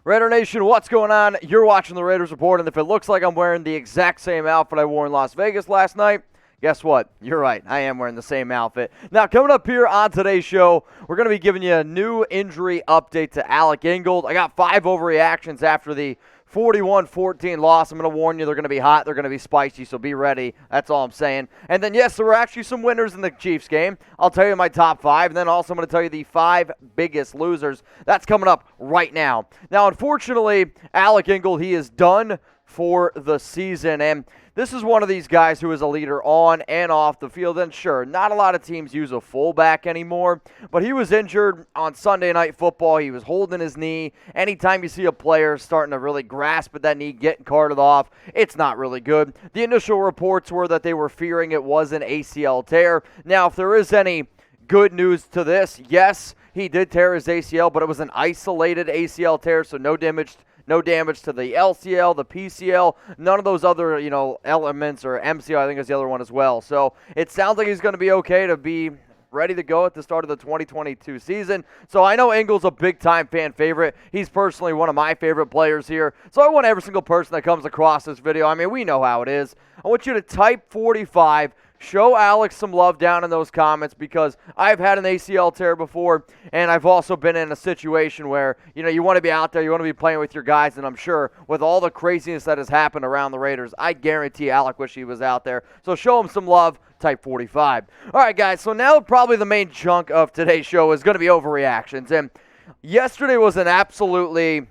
Raider Nation, what's going on? You're watching the Raiders Report, and if it looks like I'm wearing the exact same outfit I wore in Las Vegas last night, guess what? You're right. I am wearing the same outfit. Now, coming up here on today's show, we're going to be giving you a new injury update to Alec Ingold. I got 5 overreactions after the 41-14 loss. I'm going to warn you, they're going to be hot, they're going to be spicy, so be ready. That's all I'm saying. And then, yes, there were actually some winners in the Chiefs game. I'll tell you my top 5, and then also I'm going to tell you the 5 biggest losers. That's coming up right now. Now, unfortunately, Alec Ingold, he is done for the season, and this is one of these guys who is a leader on and off the field. And sure, not a lot of teams use a fullback anymore, but he was injured on Sunday Night Football. He was holding his knee. Anytime you see a player starting to really grasp at that knee, getting carted off, it's not really good. The initial reports were that they were fearing it was an ACL tear. Now, if there is any good news to this, yes, he did tear his ACL, but it was an isolated ACL tear, so no damage to the LCL, the PCL, none of those other, elements, or MCL, I think is the other one as well. So it sounds like he's going to be okay to be ready to go at the start of the 2022 season. So I know Ingold's a big-time fan favorite. He's personally one of my favorite players here. So I want every single person that comes across this video, I mean, we know how it is. I want you to type 45. Show Alex some love down in those comments, because I've had an ACL tear before, and I've also been in a situation where, you want to be out there, you want to be playing with your guys, and I'm sure with all the craziness that has happened around the Raiders, I guarantee Alec wish he was out there. So show him some love, type 45. All right, guys, so now probably the main chunk of today's show is going to be overreactions, and yesterday was an absolutely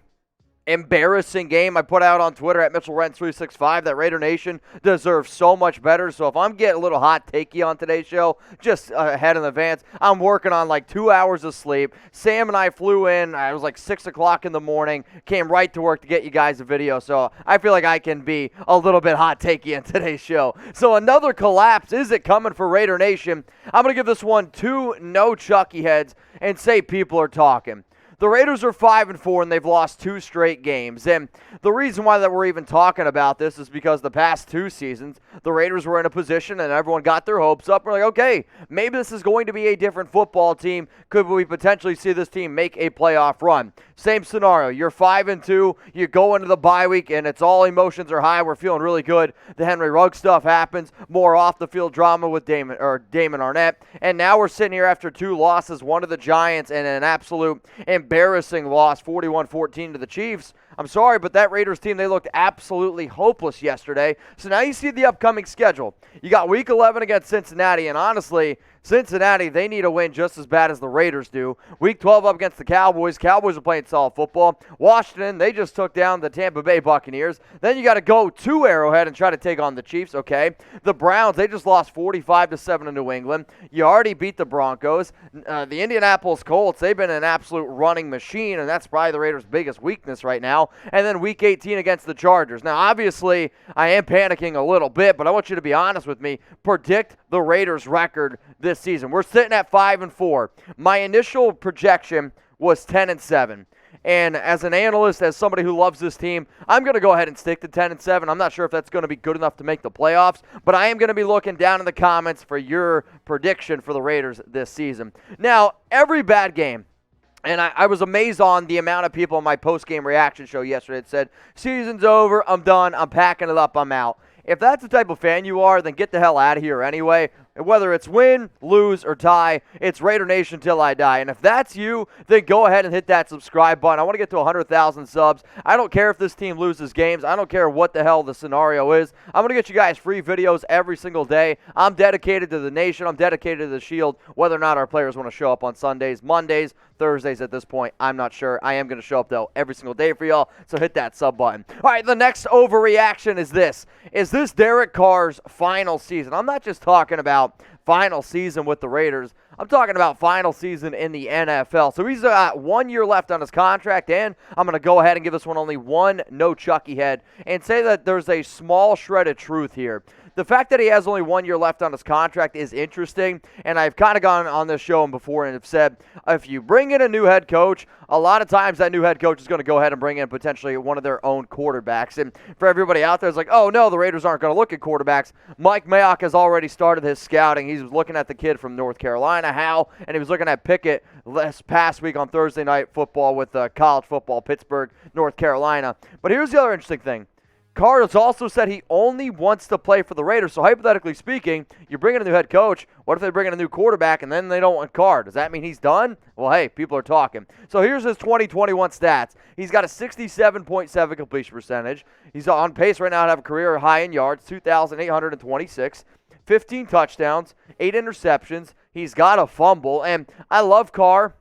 embarrassing game. I put out on Twitter at MitchellRenz365 that Raider Nation deserves so much better. So if I'm getting a little hot takey on today's show, just ahead in advance, I'm working on like 2 hours of sleep. Sam and I flew in. It was like 6 o'clock in the morning. Came right to work to get you guys a video. So I feel like I can be a little bit hot takey in today's show. So another collapse. Is it coming for Raider Nation? I'm going to give this one 2 no Chucky heads and say people are talking. The Raiders are 5-4, and they've lost 2 straight games. And the reason why that we're even talking about this is because the past 2 seasons, the Raiders were in a position and everyone got their hopes up. We're like, okay, maybe this is going to be a different football team. Could we potentially see this team make a playoff run? Same scenario. You're 5-2. You go into the bye week, and it's all emotions are high. We're feeling really good. The Henry Ruggs stuff happens. More off-the-field drama with Damon Arnett. And now we're sitting here after 2 losses, one to the Giants and an absolute embarrassing loss, 41-14 to the Chiefs. I'm sorry, but that Raiders team, they looked absolutely hopeless yesterday. So now you see the upcoming schedule. You got Week 11 against Cincinnati, and honestly, Cincinnati, they need a win just as bad as the Raiders do. Week 12 up against the Cowboys. Cowboys are playing solid football. Washington, they just took down the Tampa Bay Buccaneers. Then you got to go to Arrowhead and try to take on the Chiefs, okay? The Browns, they just lost 45-7 to New England. You already beat the Broncos. The Indianapolis Colts, they've been an absolute running machine, and that's probably the Raiders' biggest weakness right now. And then Week 18 against the Chargers. Now, obviously, I am panicking a little bit, but I want you to be honest with me. Predict the Raiders' record this season. We're sitting at 5-4. My initial projection was 10-7. And as an analyst, as somebody who loves this team, I'm going to go ahead and stick to 10-7. I'm not sure if that's going to be good enough to make the playoffs, but I am going to be looking down in the comments for your prediction for the Raiders this season. Now, every bad game, and I was amazed on the amount of people on my post-game reaction show yesterday that said, season's over, I'm done, I'm packing it up, I'm out. If that's the type of fan you are, then get the hell out of here anyway. Whether it's win, lose, or tie, it's Raider Nation till I die. And if that's you, then go ahead and hit that subscribe button. I want to get to 100,000 subs. I don't care if this team loses games. I don't care what the hell the scenario is. I'm going to get you guys free videos every single day. I'm dedicated to the nation. I'm dedicated to the Shield. Whether or not our players want to show up on Sundays, Mondays, Thursdays at this point, I'm not sure. I am going to show up, though, every single day for y'all, so hit that sub button. All right, the next overreaction is this. Is this Derek Carr's final season? I'm not just talking about final season with the Raiders. I'm talking about final season in the NFL. So he's got 1 year left on his contract, and I'm going to go ahead and give this one only 1 no Chucky head and say that there's a small shred of truth here. The fact that he has only 1 year left on his contract is interesting, and I've kind of gone on this show before and have said, if you bring in a new head coach, a lot of times that new head coach is going to go ahead and bring in potentially one of their own quarterbacks. And for everybody out there, it's like, oh no, the Raiders aren't going to look at quarterbacks. Mike Mayock has already started his scouting. He's looking at the kid from North Carolina, Hal, and he was looking at Pickett this past week on Thursday Night Football with college football, Pittsburgh, North Carolina. But here's the other interesting thing. Carr has also said he only wants to play for the Raiders. So hypothetically speaking, you're bringing a new head coach. What if they bring in a new quarterback and then they don't want Carr? Does that mean he's done? Well, hey, people are talking. So here's his 2021 stats. He's got a 67.7 completion percentage. He's on pace right now to have a career high in yards, 2,826, 15 touchdowns, 8 interceptions. He's got a fumble. And I love Carr.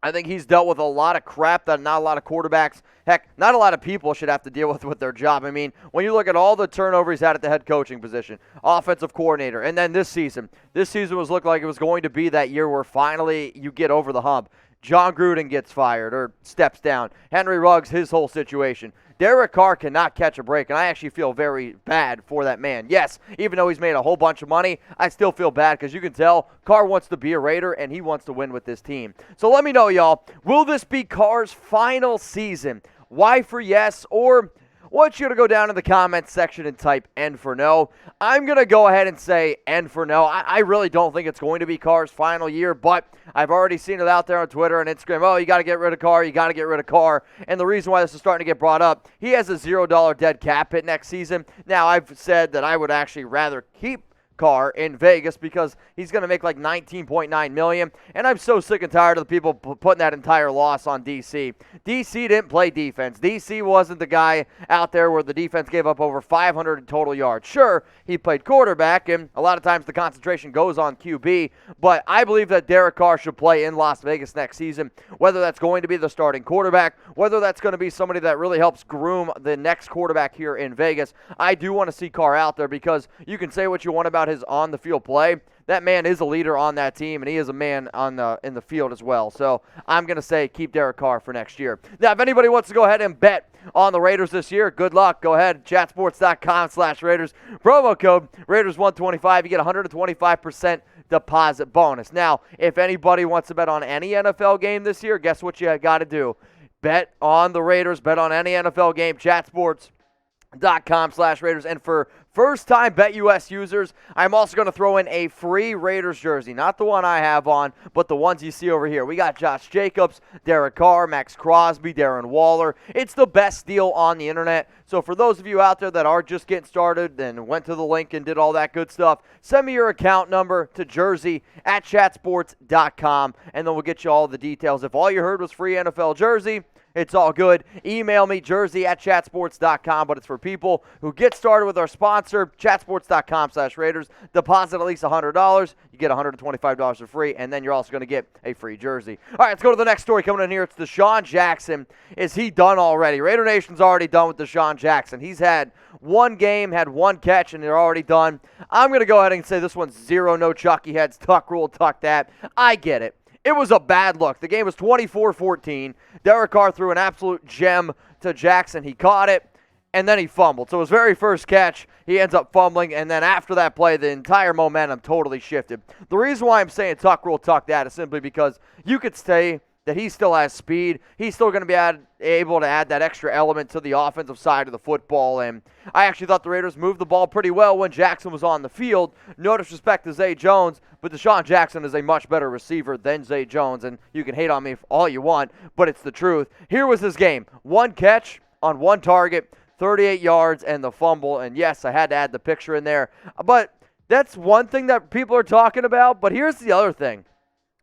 I think he's dealt with a lot of crap that not a lot of quarterbacks, heck, not a lot of people should have to deal with their job. I mean, when you look at all the turnover he's had at the head coaching position, offensive coordinator, and then this season was looked like it was going to be that year where finally you get over the hump. John Gruden gets fired or steps down. Henry Ruggs, his whole situation. Derek Carr cannot catch a break, and I actually feel very bad for that man. Yes, even though he's made a whole bunch of money, I still feel bad because you can tell Carr wants to be a Raider, and he wants to win with this team. So let me know, y'all, will this be Carr's final season? Why for yes, or I want you to go down in the comments section and type N for no. I'm going to go ahead and say N for no. I really don't think it's going to be Carr's final year, but I've already seen it out there on Twitter and Instagram. Oh, you got to get rid of Carr. You got to get rid of Carr. And the reason why this is starting to get brought up, he has a $0 dead cap hit next season. Now, I've said that I would actually rather keep Carr in Vegas because he's going to make like $19.9 million, and I'm so sick and tired of the people putting that entire loss on DC. DC didn't play defense. DC wasn't the guy out there where the defense gave up over 500 total yards. Sure, he played quarterback, and a lot of times the concentration goes on QB, but I believe that Derek Carr should play in Las Vegas next season, whether that's going to be the starting quarterback, whether that's going to be somebody that really helps groom the next quarterback here in Vegas. I do want to see Carr out there because you can say what you want about his on-the-field play. That man is a leader on that team, and he is a man in the field as well. So I'm going to say keep Derek Carr for next year. Now, if anybody wants to go ahead and bet on the Raiders this year, good luck. Go ahead, chatsports.com/Raiders. Promo code Raiders125. You get 125% deposit bonus. Now, if anybody wants to bet on any NFL game this year, guess what you got to do? Bet on the Raiders. Bet on any NFL game. Chatsports.com/Raiders. And for first-time BetUS users, I'm also going to throw in a free Raiders jersey. Not the one I have on, but the ones you see over here. We got Josh Jacobs, Derek Carr, Max Crosby, Darren Waller. It's the best deal on the internet. So for those of you out there that are just getting started and went to the link and did all that good stuff, send me your account number to jersey@chatsports.com, and then we'll get you all the details. If all you heard was free NFL jersey, it's all good. Email me, jersey@chatsports.com, but it's for people who get started with our sponsor, chatsports.com/Raiders. Deposit at least $100. You get $125 for free, and then you're also going to get a free jersey. All right, let's go to the next story coming in here. It's DeSean Jackson. Is he done already? Raider Nation's already done with DeSean Jackson. He's had one game, had one catch, and they're already done. I'm going to go ahead and say this one's zero, no Chucky heads, tuck rule, tuck that. I get it. It was a bad look. The game was 24-14. Derek Carr threw an absolute gem to Jackson. He caught it, and then he fumbled. So his very first catch, he ends up fumbling, and then after that play, the entire momentum totally shifted. The reason why I'm saying tuck rule, tuck that is simply because you could say that he still has speed. He's still going to be able to add that extra element to the offensive side of the football. And I actually thought the Raiders moved the ball pretty well when Jackson was on the field. No disrespect to Zay Jones, but DeSean Jackson is a much better receiver than Zay Jones. And you can hate on me all you want, but it's the truth. Here was his game. One catch on one target, 38 yards, and the fumble. And yes, I had to add the picture in there. But that's one thing that people are talking about. But here's the other thing.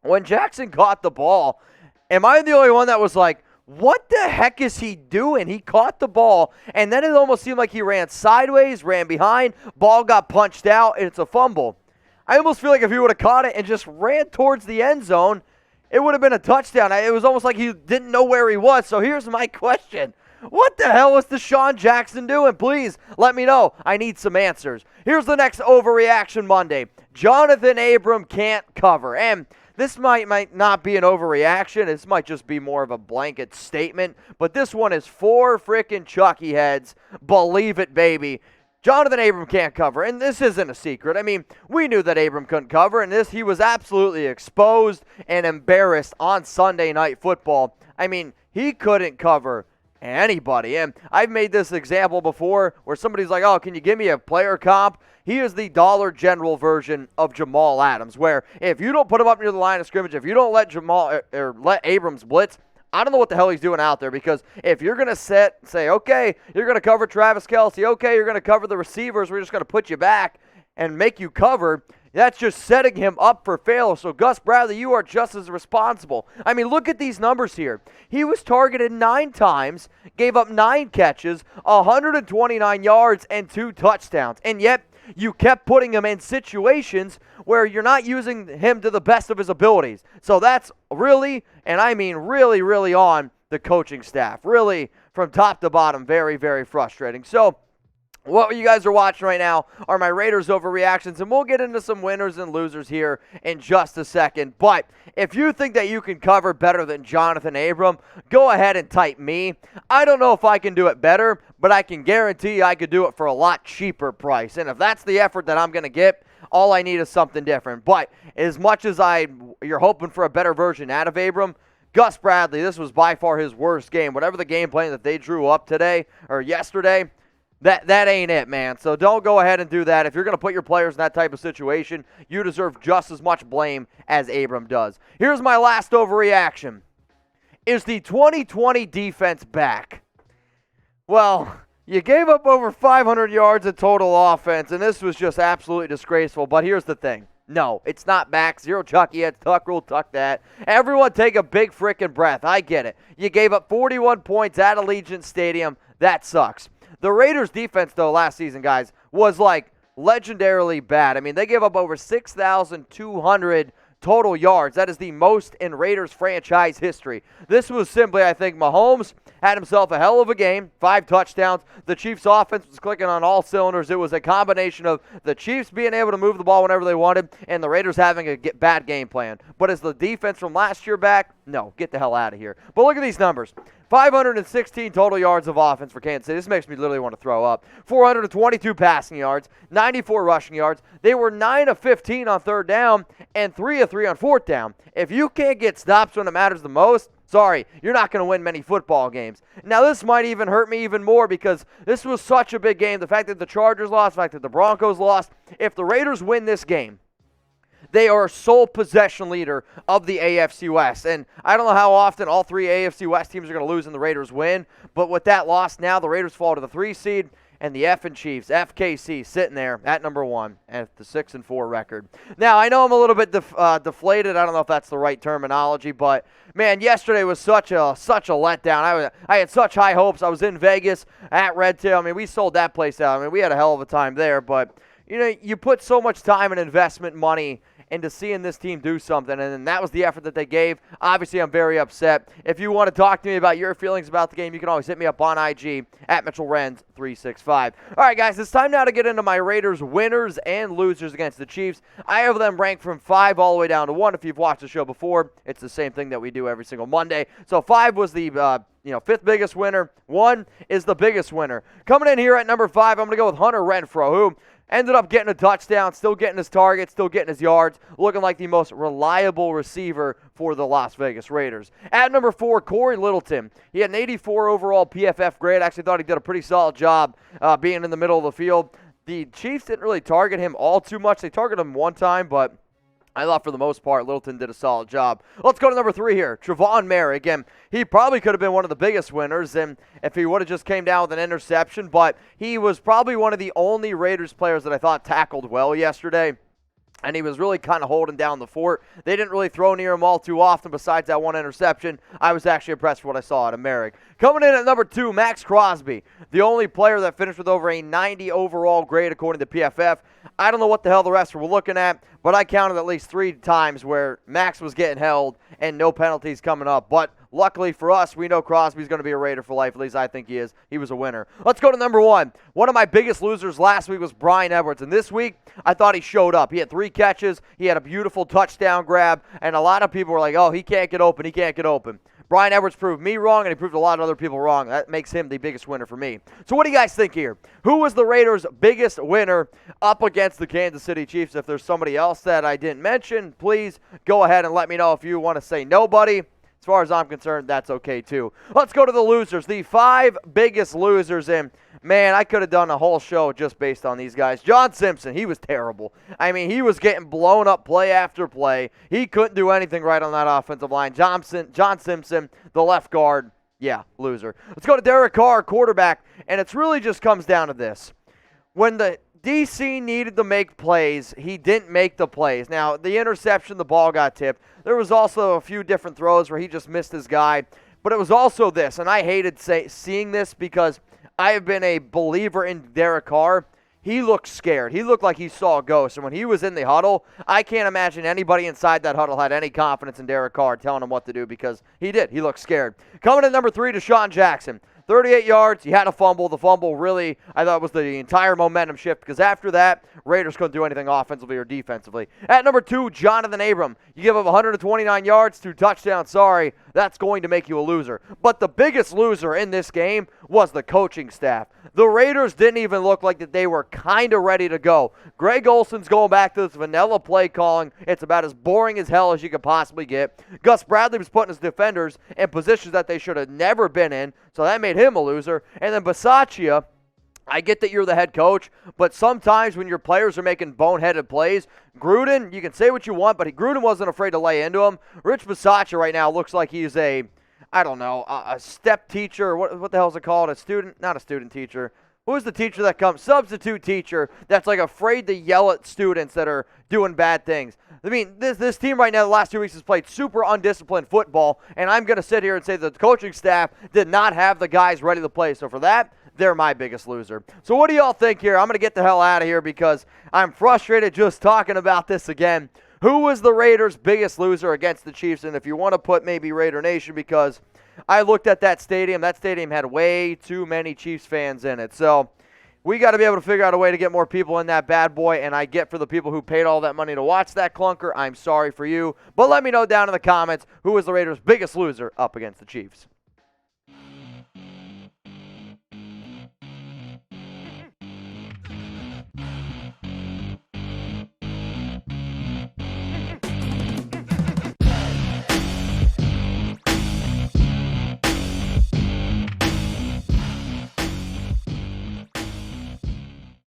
When Jackson caught the ball, am I the only one that was like, what the heck is he doing? He caught the ball, and then it almost seemed like he ran sideways, ran behind, ball got punched out, and it's a fumble. I almost feel like if he would have caught it and just ran towards the end zone, it would have been a touchdown. It was almost like he didn't know where he was. So here's my question. What the hell was DeSean Jackson doing? Please let me know. I need some answers. Here's the next Overreaction Monday. Johnathan Abram can't cover. And this might not be an overreaction. This might just be more of a blanket statement. But this one is for frickin' Chucky heads. Believe it, baby. Johnathan Abram can't cover, and this isn't a secret. I mean, we knew that Abram couldn't cover, and he was absolutely exposed and embarrassed on Sunday Night Football. I mean, he couldn't cover anybody. And I've made this example before where somebody's like, oh, can you give me a player comp? He is the Dollar General version of Jamal Adams, where if you don't put him up near the line of scrimmage, if you don't let let Abrams blitz, I don't know what the hell he's doing out there, because if you're going to say, okay, you're going to cover Travis Kelce, okay, you're going to cover the receivers, we're just going to put you back and make you cover, that's just setting him up for failure. So, Gus Bradley, you are just as responsible. I mean, look at these numbers here. He was targeted 9 times, gave up 9 catches, 129 yards, and 2 touchdowns. And yet, you kept putting him in situations where you're not using him to the best of his abilities. So that's really, and I mean really, really on the coaching staff. Really, from top to bottom, very, very frustrating. So, what you guys are watching right now are my Raiders overreactions, and we'll get into some winners and losers here in just a second. But if you think that you can cover better than Johnathan Abram, go ahead and type me. I don't know if I can do it better, but I can guarantee you I could do it for a lot cheaper price. And if that's the effort that I'm going to get, all I need is something different. But as much as you're hoping for a better version out of Abram, Gus Bradley, this was by far his worst game. Whatever the game plan that they drew up today or yesterday, that ain't it, man. So don't go ahead and do that. If you're going to put your players in that type of situation, you deserve just as much blame as Abram does. Here's my last overreaction. Is the 2020 defense back? Well, you gave up over 500 yards of total offense, and this was just absolutely disgraceful. But here's the thing. No, it's not back. Zero Chucky heads, tuck rule, tuck that. Everyone take a big freaking breath. I get it. You gave up 41 points at Allegiant Stadium. That sucks. The Raiders' defense, though, last season, guys, was like legendarily bad. I mean, they gave up over 6,200 total yards. That is the most in Raiders franchise history. This was simply, I think, Mahomes had himself a hell of a game, 5 touchdowns. The Chiefs' offense was clicking on all cylinders. It was a combination of the Chiefs being able to move the ball whenever they wanted and the Raiders having a bad game plan. But is the defense from last year back? No, get the hell out of here. But look at these numbers. 516 total yards of offense for Kansas City. This makes me literally want to throw up. 422 passing yards, 94 rushing yards. They were 9 of 15 on third down and 3 of 3 on fourth down. If you can't get stops when it matters the most, sorry, you're not going to win many football games. Now, this might even hurt me even more because this was such a big game. The fact that the Chargers lost, the fact that the Broncos lost. If the Raiders win this game, they are sole possession leader of the AFC West. And I don't know how often all 3 AFC West teams are going to lose and the Raiders win. But with that loss now, the Raiders fall to the 3 seed. And the F and Chiefs, FKC, sitting there at number 1 at the 6-4 record. Now, I know I'm a little bit deflated. I don't know if that's the right terminology. But, man, yesterday was such a letdown. I had such high hopes. I was in Vegas at Red Tail. I mean, we sold that place out. I mean, we had a hell of a time there. But, you know, you put so much time and investment money into seeing this team do something, and that was the effort that they gave. Obviously, I'm very upset. If you want to talk to me about your feelings about the game, you can always hit me up on IG at MitchellRenz365. All right, guys, it's time now to get into my Raiders winners and losers against the Chiefs. I have them ranked from 5 all the way down to 1. If you've watched the show before, it's the same thing that we do every single Monday. So 5 was the 5th biggest winner. 1 is the biggest winner. Coming in here at number 5, I'm going to go with Hunter Renfrow, who ended up getting a touchdown, still getting his targets, still getting his yards, looking like the most reliable receiver for the Las Vegas Raiders. At number 4, Cory Littleton. He had an 84 overall PFF grade. Actually thought he did a pretty solid job being in the middle of the field. The Chiefs didn't really target him all too much. They targeted him one time, but I thought for the most part, Littleton did a solid job. Let's go to number 3 here, Tre'von Moehrig. Again, he probably could have been one of the biggest winners and if he would have just came down with an interception, but he was probably one of the only Raiders players that I thought tackled well yesterday. And he was really kind of holding down the fort. They didn't really throw near him all too often besides that one interception. I was actually impressed with what I saw out of Moehrig. Coming in at number 2, Maxx Crosby, the only player that finished with over a 90 overall grade according to PFF. I don't know what the hell the rest were looking at, but I counted at least 3 times where Max was getting held and no penalties coming up. But luckily for us, we know Crosby's going to be a Raider for life. At least I think he is. He was a winner. Let's go to number 1. One of my biggest losers last week was Bryan Edwards. And this week, I thought he showed up. He had 3 catches. He had a beautiful touchdown grab. And a lot of people were like, oh, he can't get open. He can't get open. Brian Edwards proved me wrong, and he proved a lot of other people wrong. That makes him the biggest winner for me. So what do you guys think here? Who was the Raiders' biggest winner up against the Kansas City Chiefs? If there's somebody else that I didn't mention, please go ahead and let me know. If you want to say nobody, as far as I'm concerned, that's okay too. Let's go to the losers. The 5 biggest losers, and man, I could have done a whole show just based on these guys. John Simpson, he was terrible. I mean, he was getting blown up play after play. He couldn't do anything right on that offensive line. John Simpson, the left guard, yeah, loser. Let's go to Derek Carr, quarterback, and it really just comes down to this. When the DC needed to make plays, he didn't make the plays. Now, the interception, the ball got tipped. There was also a few different throws where he just missed his guy. But it was also this, and I hated seeing this because I have been a believer in Derek Carr. He looked scared. He looked like he saw a ghost. And when he was in the huddle, I can't imagine anybody inside that huddle had any confidence in Derek Carr telling him what to do because he did. He looked scared. Coming in number 3, DeSean Jackson. 38 yards, he had a fumble. The fumble really, I thought, was the entire momentum shift because after that, Raiders couldn't do anything offensively or defensively. At number 2, Johnathan Abram. You give up 129 yards, 2 touchdowns. Sorry, that's going to make you a loser. But the biggest loser in this game was the coaching staff. The Raiders didn't even look like that they were kind of ready to go. Greg Olson's going back to this vanilla play calling. It's about as boring as hell as you could possibly get. Gus Bradley was putting his defenders in positions that they should have never been in, so that made him a loser. And then Bisaccia, I get that you're the head coach, but sometimes when your players are making boneheaded plays, Gruden, you can say what you want, but Gruden wasn't afraid to lay into him. Rich Bisaccia right now looks like he's a step teacher. What the hell is it called? A student? Not a student teacher. Who's the teacher that comes? Substitute teacher that's like afraid to yell at students that are doing bad things. I mean, this team right now the last 2 weeks has played super undisciplined football, and I'm going to sit here and say that the coaching staff did not have the guys ready to play. So for that, they're my biggest loser. So what do y'all think here? I'm going to get the hell out of here because I'm frustrated just talking about this again. Who was the Raiders' biggest loser against the Chiefs? And if you want to put maybe Raider Nation, because I looked at that stadium had way too many Chiefs fans in it. So we got to be able to figure out a way to get more people in that bad boy, and I get for the people who paid all that money to watch that clunker, I'm sorry for you. But let me know down in the comments who was the Raiders' biggest loser up against the Chiefs.